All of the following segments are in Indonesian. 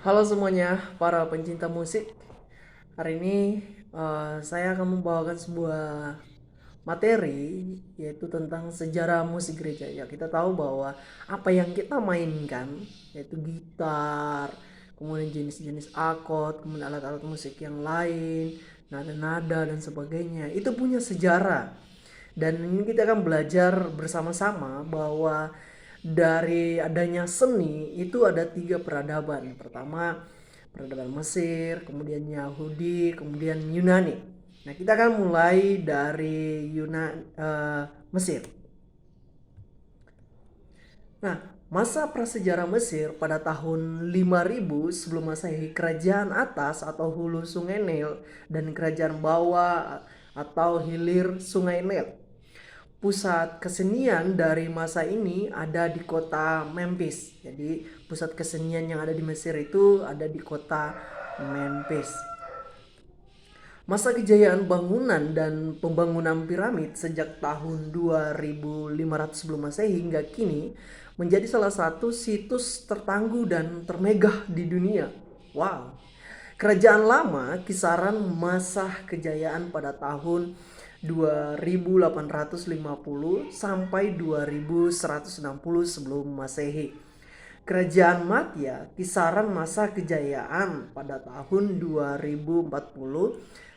Halo semuanya, para pencinta musik. Hari ini saya akan membawakan sebuah materi yaitu tentang sejarah musik gereja. Ya, kita tahu bahwa apa yang kita mainkan yaitu gitar, kemudian jenis-jenis akord, kemudian alat-alat musik yang lain, nada-nada dan sebagainya. Itu punya sejarah. Dan ini kita akan belajar bersama-sama bahwa dari adanya seni itu ada tiga peradaban. Pertama, peradaban Mesir, kemudian Yahudi, kemudian Yunani. Nah, kita akan mulai dari Mesir. Nah, masa prasejarah Mesir pada tahun 5000 sebelum Masehi, kerajaan atas atau hulu Sungai Nil dan kerajaan bawah atau hilir Sungai Nil. Pusat kesenian dari masa ini ada di kota Memphis. Jadi pusat kesenian yang ada di Mesir itu ada di kota Memphis. Masa kejayaan bangunan dan pembangunan piramid sejak tahun 2500 sebelum Masehi hingga kini menjadi salah satu situs tertangguh dan termegah di dunia. Wow. Kerajaan lama kisaran masa kejayaan pada tahun 2850 sampai 2160 sebelum Masehi. Kerajaan Matia kisaran masa kejayaan pada tahun 2040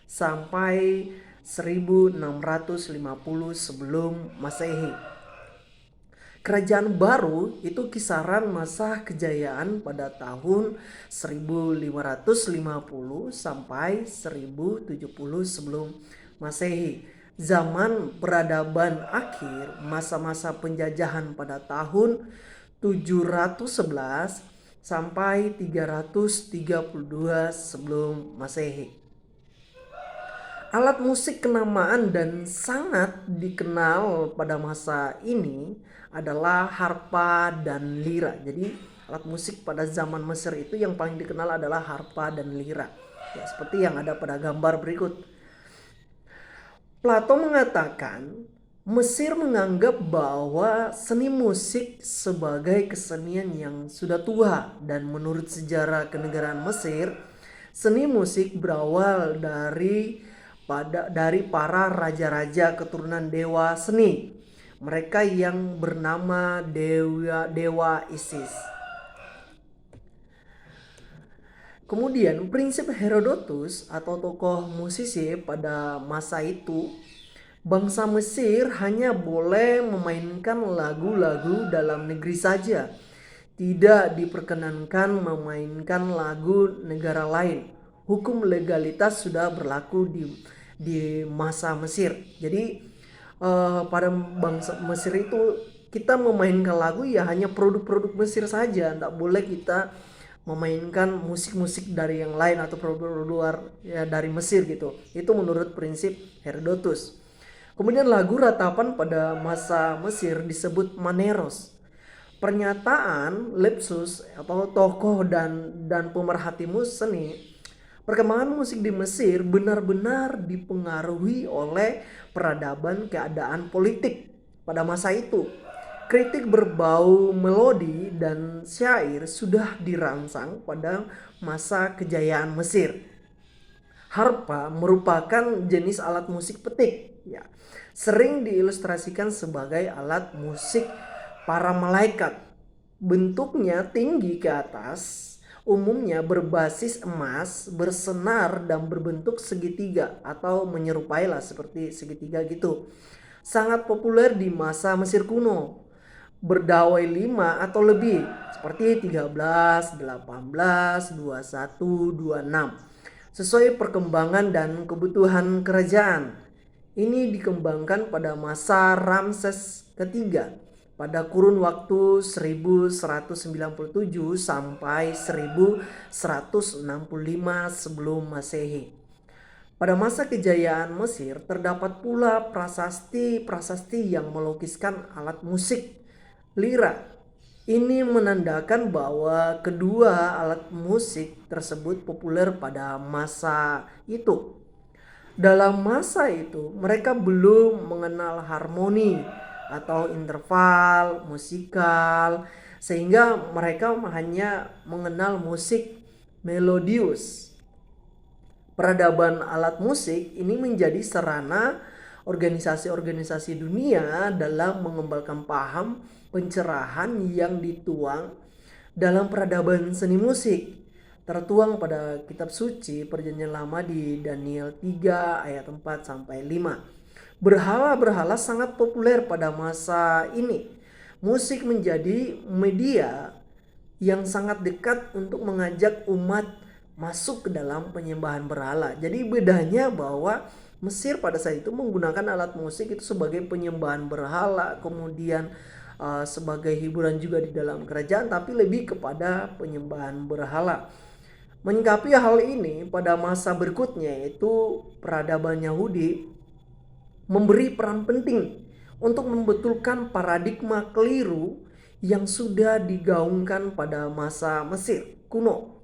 sampai 1650 sebelum Masehi. Kerajaan baru itu kisaran masa kejayaan pada tahun 1550 sampai 1070 sebelum Masehi. Zaman peradaban akhir, masa-masa penjajahan pada tahun 711 sampai 332 sebelum Masehi. Alat musik kenamaan dan sangat dikenal pada masa ini adalah harpa dan lira. Jadi alat musik pada zaman Mesir itu yang paling dikenal adalah harpa dan lira. Ya, seperti yang ada pada gambar berikut. Plato mengatakan Mesir menganggap bahwa seni musik sebagai kesenian yang sudah tua, dan menurut sejarah kenegaraan Mesir, seni musik berawal dari para raja-raja keturunan dewa seni, mereka yang bernama dewa Isis. Kemudian prinsip Herodotus atau tokoh musisi pada masa itu, bangsa Mesir hanya boleh memainkan lagu-lagu dalam negeri saja, tidak diperkenankan memainkan lagu negara lain. Hukum legalitas sudah berlaku di masa Mesir. Jadi pada bangsa Mesir itu kita memainkan lagu ya hanya produk-produk Mesir saja, tidak boleh kita memainkan musik-musik dari yang lain atau produk luar ya, dari Mesir gitu. Itu menurut prinsip Herodotus. Kemudian lagu ratapan pada masa Mesir disebut maneros. Pernyataan Lepsus atau tokoh dan pemerhati seni, perkembangan musik di Mesir benar-benar dipengaruhi oleh peradaban keadaan politik pada masa itu. Kritik berbau melodi dan syair sudah dirangsang pada masa kejayaan Mesir. Harpa merupakan jenis alat musik petik, ya, sering diilustrasikan sebagai alat musik para malaikat. Bentuknya tinggi ke atas, umumnya berbasis emas, bersenar dan berbentuk segitiga atau menyerupai lah seperti segitiga gitu. Sangat populer di masa Mesir kuno, berdawai 5 atau lebih seperti 13, 18, 21, 26 sesuai perkembangan dan kebutuhan kerajaan. Ini dikembangkan pada masa Ramses ketiga pada kurun waktu 1197 sampai 1165 sebelum Masehi. Pada masa kejayaan Mesir terdapat pula prasasti-prasasti yang melukiskan alat musik lira. Ini menandakan bahwa kedua alat musik tersebut populer pada masa itu. Dalam masa itu mereka belum mengenal harmoni atau interval musikal, sehingga mereka hanya mengenal musik melodius. Peradaban alat musik ini menjadi sarana organisasi-organisasi dunia dalam mengembangkan paham pencerahan yang dituang dalam peradaban seni musik, tertuang pada kitab suci Perjanjian Lama di Daniel 3 ayat 4 sampai 5. Berhala-berhala sangat populer pada masa ini. Musik menjadi media yang sangat dekat untuk mengajak umat masuk ke dalam penyembahan berhala. Jadi bedanya bahwa Mesir pada saat itu menggunakan alat musik itu sebagai penyembahan berhala, kemudian sebagai hiburan juga di dalam kerajaan, tapi lebih kepada penyembahan berhala. Menyikapi hal ini pada masa berikutnya, yaitu peradaban Yahudi memberi peran penting untuk membetulkan paradigma keliru yang sudah digaungkan pada masa Mesir kuno.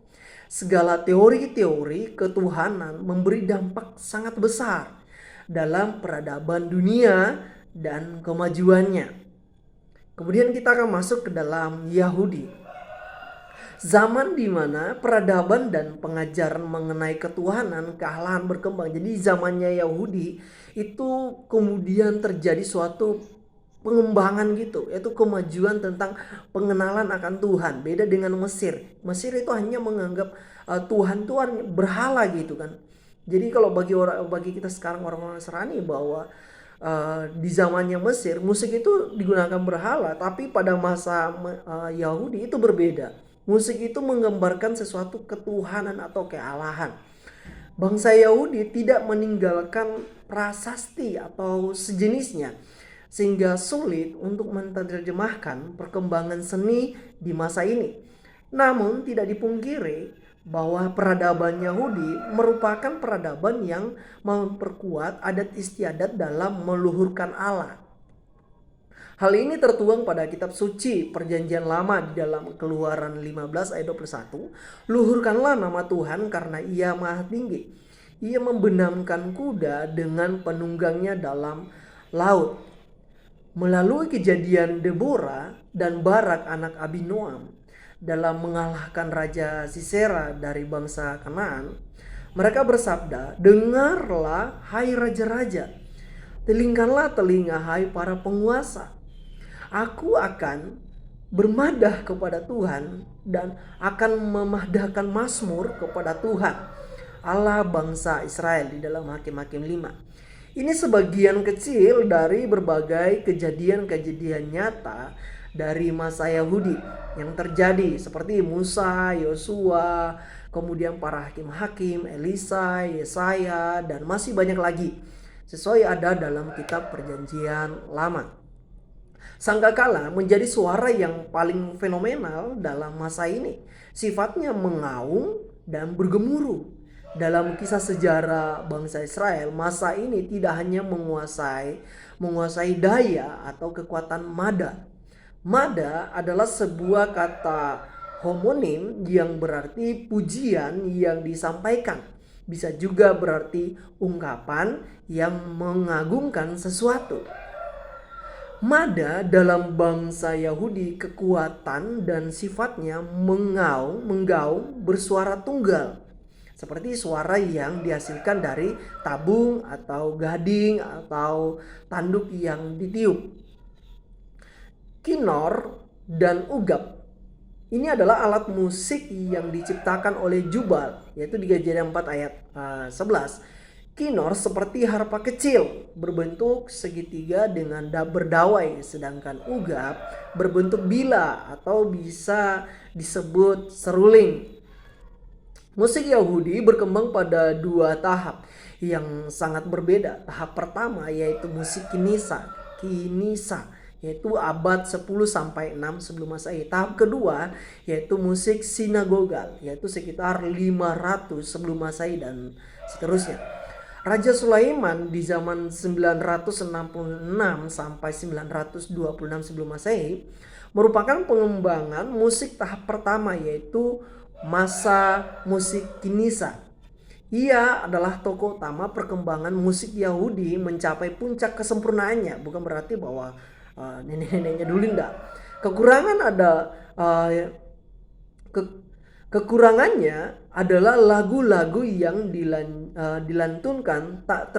Segala teori-teori ketuhanan memberi dampak sangat besar dalam peradaban dunia dan kemajuannya. Kemudian kita akan masuk ke dalam Yahudi. Zaman di mana peradaban dan pengajaran mengenai ketuhanan, kealahan berkembang. Jadi zamannya Yahudi itu kemudian terjadi suatu pengembangan gitu, yaitu kemajuan tentang pengenalan akan Tuhan. Beda dengan Mesir. Mesir itu hanya menganggap Tuhan berhala gitu kan. Jadi kalau bagi kita sekarang orang-orang Nasrani bahwa di zamannya Mesir musik itu digunakan berhala, tapi pada masa Yahudi itu berbeda. Musik itu menggambarkan sesuatu ketuhanan atau kealahan. Bangsa Yahudi tidak meninggalkan prasasti atau sejenisnya, sehingga sulit untuk menerjemahkan perkembangan seni di masa ini. Namun tidak dipungkiri bahwa peradaban Yahudi merupakan peradaban yang memperkuat adat istiadat dalam meluhurkan Allah. Hal ini tertuang pada kitab suci Perjanjian Lama di dalam Keluaran 15 ayat 21. Luhurkanlah nama Tuhan karena Ia Maha Tinggi. Ia membenamkan kuda dengan penunggangnya dalam laut. Melalui kejadian Deborah dan Barak anak Abinoam dalam mengalahkan Raja Sisera dari bangsa Kanaan, mereka bersabda, "Dengarlah hai raja-raja, telingkanlah telinga hai para penguasa. Aku akan bermadah kepada Tuhan dan akan memahdahkan mazmur kepada Tuhan, Allah bangsa Israel," di dalam Hakim-Hakim 5. Ini sebagian kecil dari berbagai kejadian-kejadian nyata dari masa Yahudi yang terjadi, seperti Musa, Yosua, kemudian para hakim-hakim, Elisa, Yesaya, dan masih banyak lagi, sesuai ada dalam kitab Perjanjian Lama. Sangkakala menjadi suara yang paling fenomenal dalam masa ini. Sifatnya mengaum dan bergemuruh. Dalam kisah sejarah bangsa Israel, masa ini tidak hanya menguasai daya atau kekuatan mada. Mada adalah sebuah kata homonim yang berarti pujian yang disampaikan. Bisa juga berarti ungkapan yang mengagungkan sesuatu. Mada dalam bangsa Yahudi kekuatan dan sifatnya menggaung bersuara tunggal, seperti suara yang dihasilkan dari tabung atau gading atau tanduk yang ditiup. Kinor dan ugab ini adalah alat musik yang diciptakan oleh Jubal, yaitu di Kejadian 4 ayat 11. Kinor seperti harpa kecil berbentuk segitiga dengan berdawai, sedangkan ugab berbentuk bila atau bisa disebut seruling. Musik Yahudi berkembang pada dua tahap yang sangat berbeda. Tahap pertama yaitu musik Kinisa, yaitu abad 10 sampai 6 sebelum Masehi. Tahap kedua yaitu musik sinagogal, yaitu sekitar 500 sebelum Masehi dan seterusnya. Raja Sulaiman di zaman 966 sampai 926 sebelum Masehi merupakan pengembangan musik tahap pertama, yaitu masa musik Kinisa. Ia adalah tokoh utama perkembangan musik Yahudi mencapai puncak kesempurnaannya. Bukan berarti bahwa nenek-neneknya dulu enggak. Kekurangannya adalah lagu-lagu yang dilantunkan tak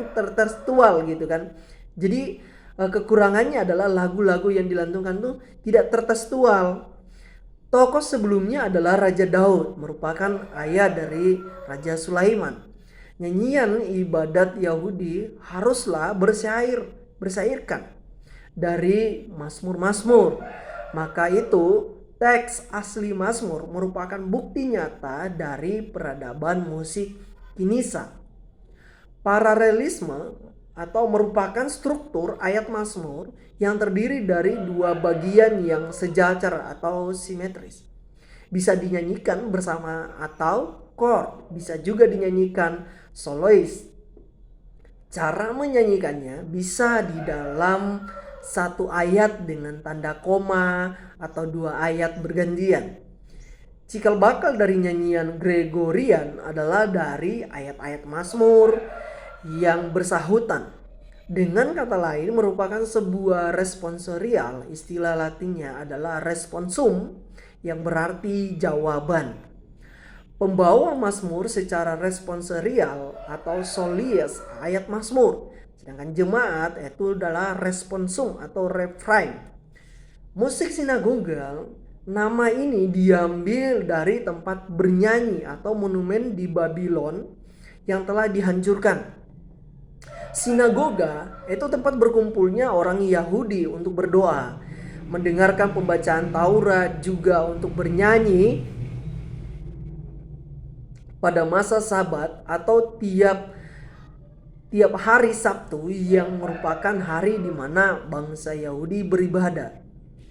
tertekstual gitu kan. Jadi kekurangannya adalah lagu-lagu yang dilantunkan tuh tidak tertekstual. Tokoh sebelumnya adalah Raja Daud, merupakan ayah dari Raja Sulaiman. Nyanyian ibadat Yahudi haruslah bersairkan dari Mazmur-Mazmur. Maka itu teks asli Mazmur merupakan bukti nyata dari peradaban musik Kinisa. Paralelisme atau merupakan struktur ayat Mazmur yang terdiri dari dua bagian yang sejajar atau simetris. Bisa dinyanyikan bersama atau chord, bisa juga dinyanyikan solois. Cara menyanyikannya bisa di dalam satu ayat dengan tanda koma atau dua ayat bergantian. Cikal bakal dari nyanyian Gregorian adalah dari ayat-ayat Mazmur yang bersahutan. Dengan kata lain merupakan sebuah responsorial. Istilah latinnya adalah responsum yang berarti jawaban. Pembawa Mazmur secara responsorial atau solies ayat Mazmur. Sedangkan jemaat itu adalah responsum atau refrain. Musik sinagoga, nama ini diambil dari tempat bernyanyi atau monumen di Babylon yang telah dihancurkan. Sinagoga itu tempat berkumpulnya orang Yahudi untuk berdoa, mendengarkan pembacaan Taurat, juga untuk bernyanyi pada masa Sabat atau tiap hari Sabtu yang merupakan hari di mana bangsa Yahudi beribadah.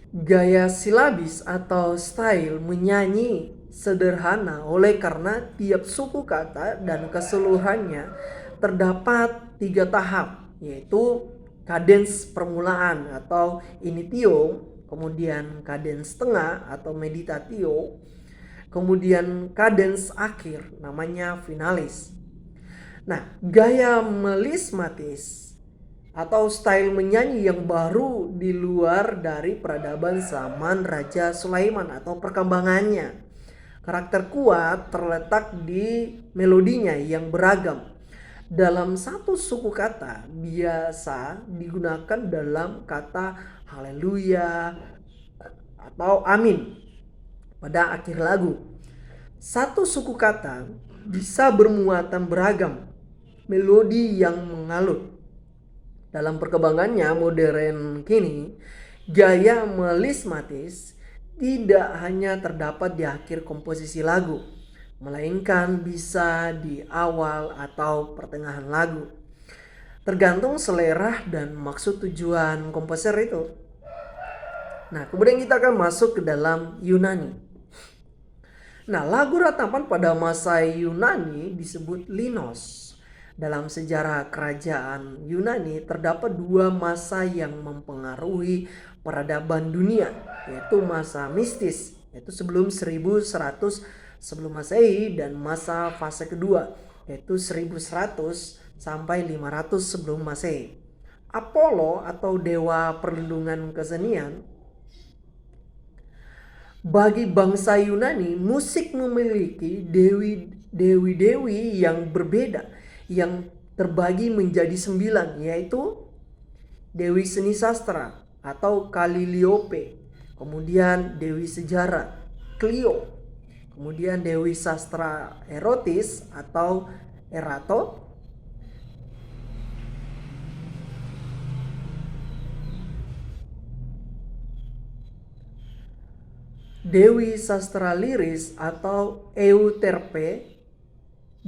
Gaya silabis atau style menyanyi sederhana oleh karena tiap suku kata dan keseluruhannya terdapat 3 tahap, yaitu kadens permulaan atau initio, kemudian kadens tengah atau meditatio, kemudian kadens akhir namanya finalis. Nah, gaya melismatis atau style menyanyi yang baru di luar dari peradaban zaman Raja Sulaiman atau perkembangannya. Karakter kuat terletak di melodinya yang beragam. Dalam satu suku kata biasa digunakan dalam kata haleluya atau amin pada akhir lagu. Satu suku kata bisa bermuatan beragam, melodi yang mengalut. Dalam perkembangannya modern kini, gaya melismatis tidak hanya terdapat di akhir komposisi lagu, melainkan bisa di awal atau pertengahan lagu, tergantung selera dan maksud tujuan komposer itu. Nah, kemudian kita akan masuk ke dalam Yunani. Nah, lagu ratapan pada masa Yunani disebut linos. Dalam sejarah kerajaan Yunani terdapat 2 masa yang mempengaruhi peradaban dunia, yaitu masa mistis, yaitu sebelum 1100 sebelum Masehi, dan masa fase kedua, yaitu 1100 sampai 500 sebelum Masehi. Apollo atau dewa perlindungan kesenian. Bagi bangsa Yunani, musik memiliki dewi-dewi yang berbeda, yang terbagi menjadi 9, yaitu Dewi Seni Sastra atau Kaliliope, kemudian Dewi Sejarah Clio, kemudian Dewi Sastra Erotis atau Erato, Dewi Sastra Liris atau Euterpe,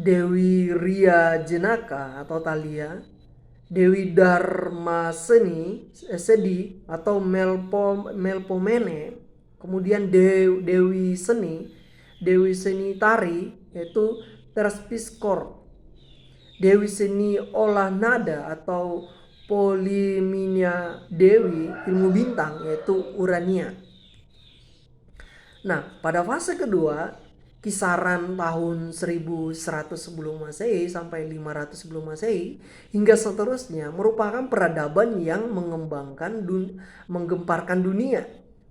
Dewi Ria Jenaka atau Thalia, Dewi Dharma Sedi atau Melpomene, kemudian Dewi Seni Tari yaitu Terspiskor, Dewi Seni Olah Nada atau Poliminia, Dewi Ilmu Bintang yaitu Urania. Nah, pada fase kedua, kisaran tahun 1100 sebelum Masehi sampai 500 sebelum Masehi hingga seterusnya merupakan peradaban yang menggemparkan dunia.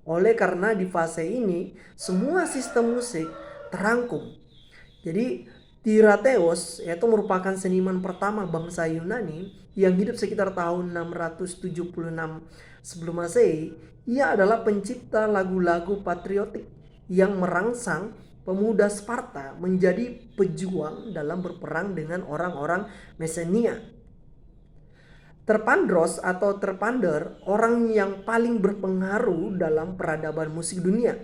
Oleh karena di fase ini semua sistem musik terangkum. Jadi Tirateos yaitu merupakan seniman pertama bangsa Yunani yang hidup sekitar tahun 676 sebelum Masehi. Ia adalah pencipta lagu-lagu patriotik yang merangsang pemuda Sparta menjadi pejuang dalam berperang dengan orang-orang Mesenia. Terpandros atau Terpander, orang yang paling berpengaruh dalam peradaban musik dunia.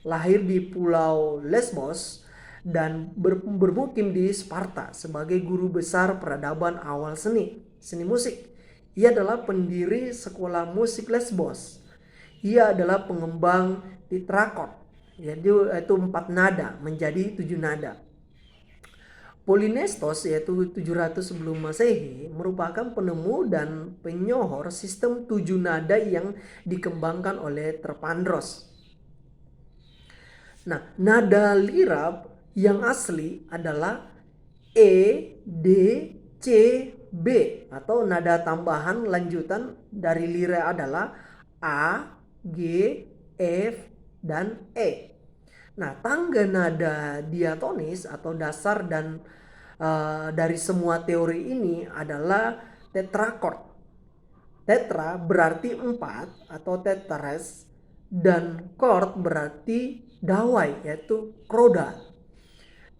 Lahir di Pulau Lesbos dan bermukim di Sparta sebagai guru besar peradaban awal seni musik. Ia adalah pendiri sekolah musik Lesbos. Ia adalah pengembang tetrakord, yaitu 4 nada menjadi 7 nada. Polinestos yaitu 700 sebelum Masehi merupakan penemu dan penyohor sistem 7 nada yang dikembangkan oleh Terpandros. Nah, nada lirab yang asli adalah E, D, C, B atau nada tambahan lanjutan dari lira adalah A, G, F, dan E. Nah, tangga nada diatonis atau dasar dan dari semua teori ini adalah tetrakord. Tetra berarti 4 atau tetrares dan chord berarti dawai yaitu kroda.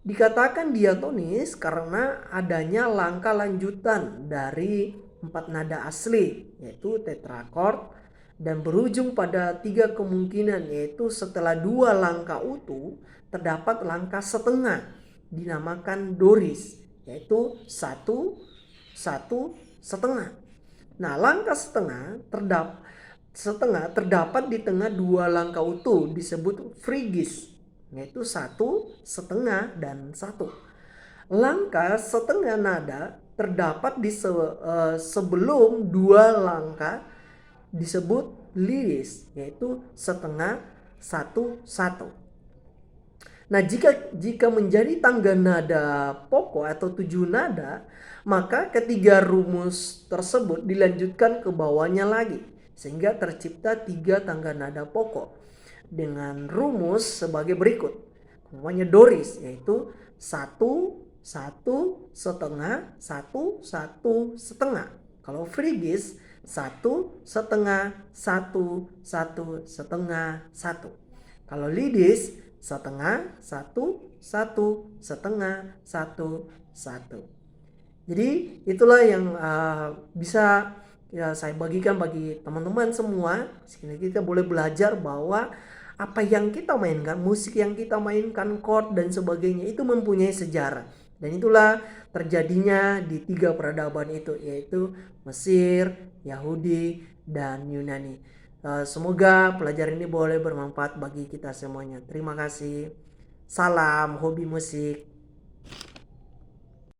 Dikatakan diatonis karena adanya langkah lanjutan dari 4 nada asli yaitu tetrakord dan berujung pada 3 kemungkinan, yaitu setelah 2 langkah utuh terdapat langkah setengah dinamakan doris yaitu 1, 1, setengah. Nah, langkah setengah terdapat di tengah 2 langkah utuh disebut frigis yaitu 1, setengah, dan 1. Langkah setengah nada terdapat di sebelum 2 langkah disebut liris yaitu setengah, 1, 1. Nah, jika menjadi tangga nada pokok atau 7 nada, maka ketiga rumus tersebut dilanjutkan ke bawahnya lagi sehingga tercipta 3 tangga nada pokok dengan rumus sebagai berikut. Namanya doris yaitu 1, 1, setengah, 1, 1, setengah. Kalau frigis 1, setengah, 1, 1, setengah, 1. Kalau lidis setengah, 1, 1, setengah, 1, 1. Jadi itulah yang bisa ya saya bagikan bagi teman-teman semua, sehingga kita boleh belajar bahwa apa yang kita mainkan, musik yang kita mainkan, chord dan sebagainya itu mempunyai sejarah. Dan itulah terjadinya di 3 peradaban itu, yaitu Mesir, Yahudi, dan Yunani. Semoga pelajaran ini boleh bermanfaat bagi kita semuanya. Terima kasih. Salam hobi musik.